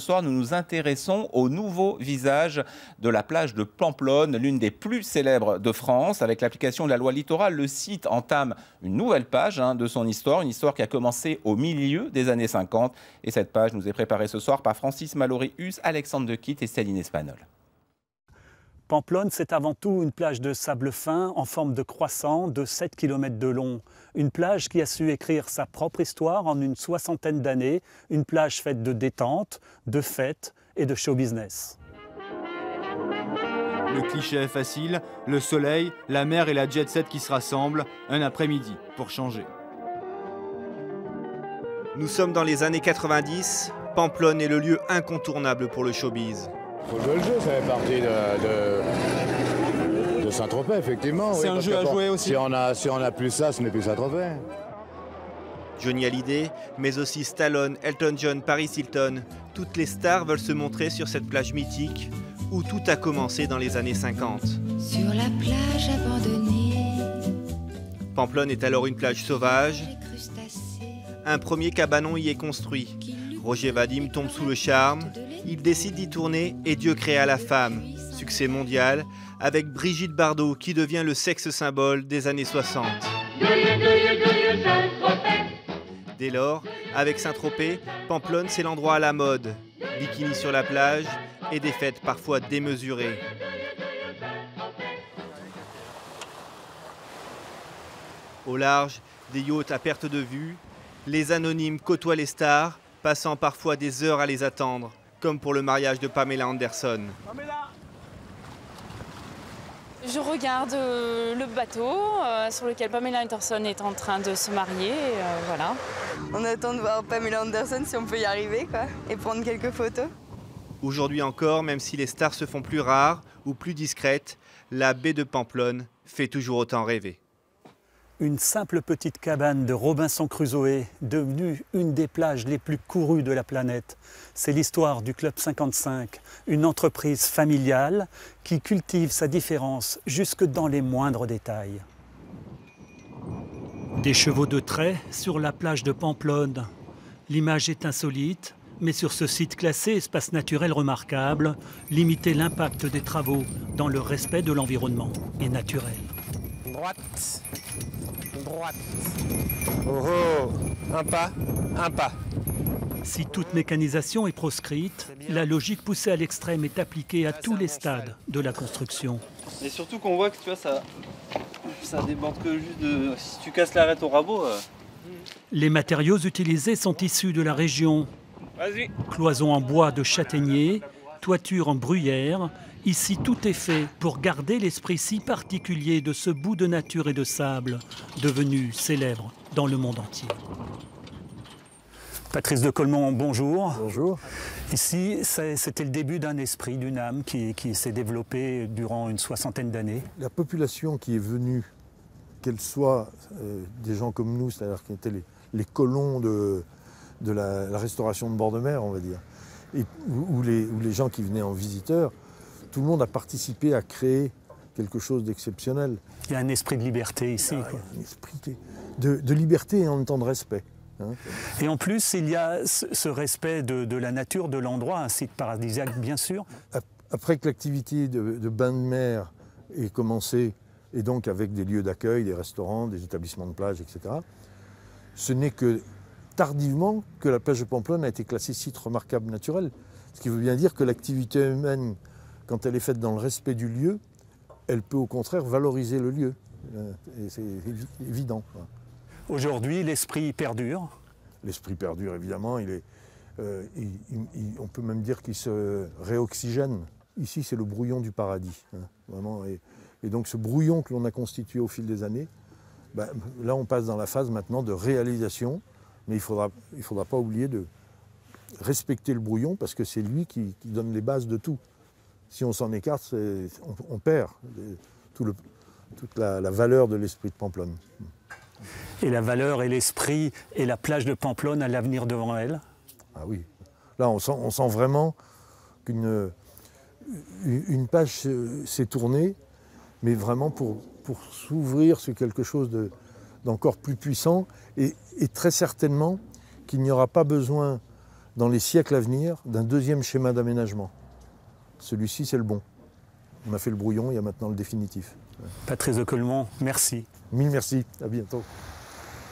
Ce soir, nous nous intéressons au nouveau visage de la plage de Pamplonne, l'une des plus célèbres de France. Avec l'application de la loi Littoral, le site entame une nouvelle page de son histoire, une histoire qui a commencé au milieu des années 50. Et cette page nous est préparée ce soir par Francis Mallory-Hus, Alexandre Dequitte et Céline Espagnol. Pamplonne, c'est avant tout une plage de sable fin en forme de croissant de 7 km de long. Une plage qui a su écrire sa propre histoire en une soixantaine d'années. Une plage faite de détente, de fêtes et de show business. Le cliché est facile, le soleil, la mer et la jet set qui se rassemblent, un après-midi pour changer. Nous sommes dans les années 90, Pamplonne est le lieu incontournable pour le showbiz. Faut jouer le jeu, ça fait partie de Saint-Tropez, effectivement. C'est un jeu à jouer aussi. Si on a plus ça, ce n'est plus Saint-Tropez. Johnny Hallyday, mais aussi Stallone, Elton John, Paris Hilton, toutes les stars veulent se montrer sur cette plage mythique où tout a commencé dans les années 50. Sur la plage abandonnée, Pamplonne est alors une plage sauvage. Un premier cabanon y est construit. Roger Vadim tombe sous le charme. Il décide d'y tourner et Dieu créa la femme. Succès mondial avec Brigitte Bardot qui devient le sexe symbole des années 60. Dès lors, avec Saint-Tropez, Pamplonne c'est l'endroit à la mode. Bikini sur la plage et des fêtes parfois démesurées. Au large, des yachts à perte de vue, les anonymes côtoient les stars, passant parfois des heures à les attendre, comme pour le mariage de Pamela Anderson. Je regarde le bateau sur lequel Pamela Anderson est en train de se marier, voilà. On attend de voir Pamela Anderson si on peut y arriver, quoi, et prendre quelques photos. Aujourd'hui encore, même si les stars se font plus rares ou plus discrètes, la baie de Pamplonne fait toujours autant rêver. Une simple petite cabane de Robinson Crusoe, devenue une des plages les plus courues de la planète. C'est l'histoire du Club 55, une entreprise familiale qui cultive sa différence jusque dans les moindres détails. Des chevaux de trait sur la plage de Pamplonne. L'image est insolite, mais sur ce site classé espace naturel remarquable, limiter l'impact des travaux dans le respect de l'environnement est naturel. Droite, droite. Oh oh, un pas, un pas. Si toute mécanisation est proscrite, la logique poussée à l'extrême est appliquée à tous les stades de la construction. Et surtout qu'on voit que tu vois, ça déborde que juste de... Si tu casses l'arête au rabot... Les matériaux utilisés sont issus de la région. Cloisons en bois de châtaignier, toiture en bruyère. Ici, tout est fait pour garder l'esprit si particulier de ce bout de nature et de sable, devenu célèbre dans le monde entier. Patrice de Colmont, bonjour. Bonjour. Ici, c'était le début d'un esprit, d'une âme qui s'est développée durant une soixantaine d'années. La population qui est venue, qu'elle soit des gens comme nous, c'est-à-dire qui étaient les colons de la restauration de bord de mer, on va dire, ou les gens qui venaient en visiteurs, tout le monde a participé à créer quelque chose d'exceptionnel. Il y a un esprit de liberté ici. Il y a un esprit de liberté et en même temps de respect. Et en plus, il y a ce respect de la nature, de l'endroit, un site paradisiaque bien sûr. Après que l'activité de bain de mer ait commencé, et donc avec des lieux d'accueil, des restaurants, des établissements de plage, etc., ce n'est que tardivement que la plage de Pamplonne a été classée site remarquable naturel. Ce qui veut bien dire que l'activité humaine, quand elle est faite dans le respect du lieu, elle peut au contraire valoriser le lieu. Et c'est évident. Aujourd'hui, l'esprit perdure. L'esprit perdure, évidemment. On peut même dire qu'il se réoxygène. Ici, c'est le brouillon du paradis. Vraiment. Et donc, ce brouillon que l'on a constitué au fil des années, là, on passe dans la phase maintenant de réalisation. Mais il ne faudra pas oublier de respecter le brouillon parce que c'est lui qui donne les bases de tout. Si on s'en écarte, on perd toute la valeur de l'esprit de Pamplonne. Et la valeur et l'esprit et la plage de Pamplonne à l'avenir devant elle? Ah oui. Là, on sent vraiment qu'une page s'est tournée, mais vraiment pour s'ouvrir sur quelque chose d'encore plus puissant et très certainement qu'il n'y aura pas besoin dans les siècles à venir, d'un deuxième schéma d'aménagement. Celui-ci, c'est le bon. On a fait le brouillon, il y a maintenant le définitif. Patrice de Colmont, merci. Mille merci, à bientôt.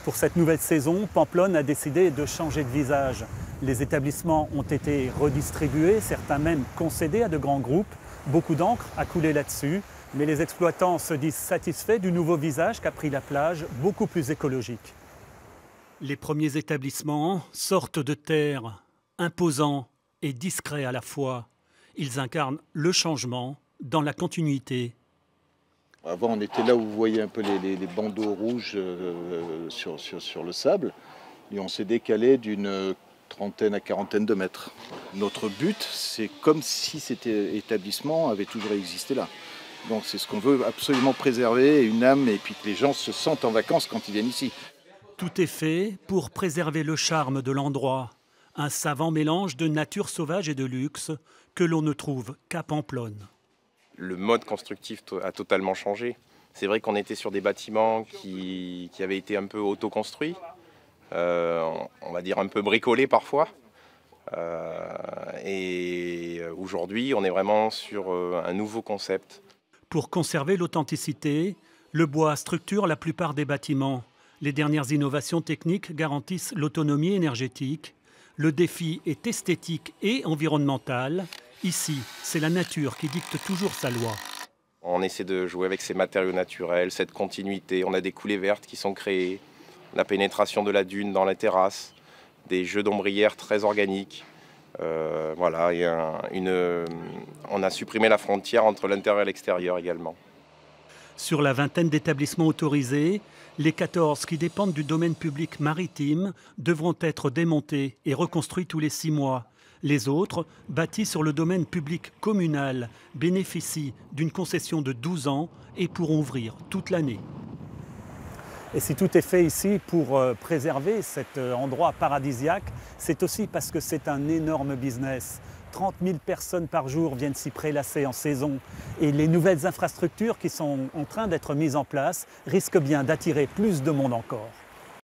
Pour cette nouvelle saison, Pamplonne a décidé de changer de visage. Les établissements ont été redistribués, certains même concédés à de grands groupes. Beaucoup d'encre a coulé là-dessus, mais les exploitants se disent satisfaits du nouveau visage qu'a pris la plage, beaucoup plus écologique. Les premiers établissements sortent de terre, imposants et discrets à la fois. Ils incarnent le changement dans la continuité. Avant, on était là où vous voyez un peu les bandeaux rouges sur le sable. Et on s'est décalé d'une trentaine à quarantaine de mètres. Notre but, c'est comme si cet établissement avait toujours existé là. Donc c'est ce qu'on veut absolument préserver, une âme, et puis que les gens se sentent en vacances quand ils viennent ici. Tout est fait pour préserver le charme de l'endroit. Un savant mélange de nature sauvage et de luxe que l'on ne trouve qu'à Pamplonne. Le mode constructif a totalement changé. C'est vrai qu'on était sur des bâtiments qui avaient été un peu autoconstruits, on va dire un peu bricolés parfois. Et aujourd'hui, on est vraiment sur un nouveau concept. Pour conserver l'authenticité, le bois structure la plupart des bâtiments. Les dernières innovations techniques garantissent l'autonomie énergétique. Le défi est esthétique et environnemental. Ici, c'est la nature qui dicte toujours sa loi. On essaie de jouer avec ces matériaux naturels, cette continuité. On a des coulées vertes qui sont créées, la pénétration de la dune dans les terrasses, des jeux d'ombrières très organiques. Voilà, on a supprimé la frontière entre l'intérieur et l'extérieur également. Sur la vingtaine d'établissements autorisés, les 14 qui dépendent du domaine public maritime devront être démontés et reconstruits tous les 6 mois. Les autres, bâtis sur le domaine public communal, bénéficient d'une concession de 12 ans et pourront ouvrir toute l'année. Et si tout est fait ici pour préserver cet endroit paradisiaque, c'est aussi parce que c'est un énorme business. 30 000 personnes par jour viennent s'y prélasser en saison. Et les nouvelles infrastructures qui sont en train d'être mises en place risquent bien d'attirer plus de monde encore.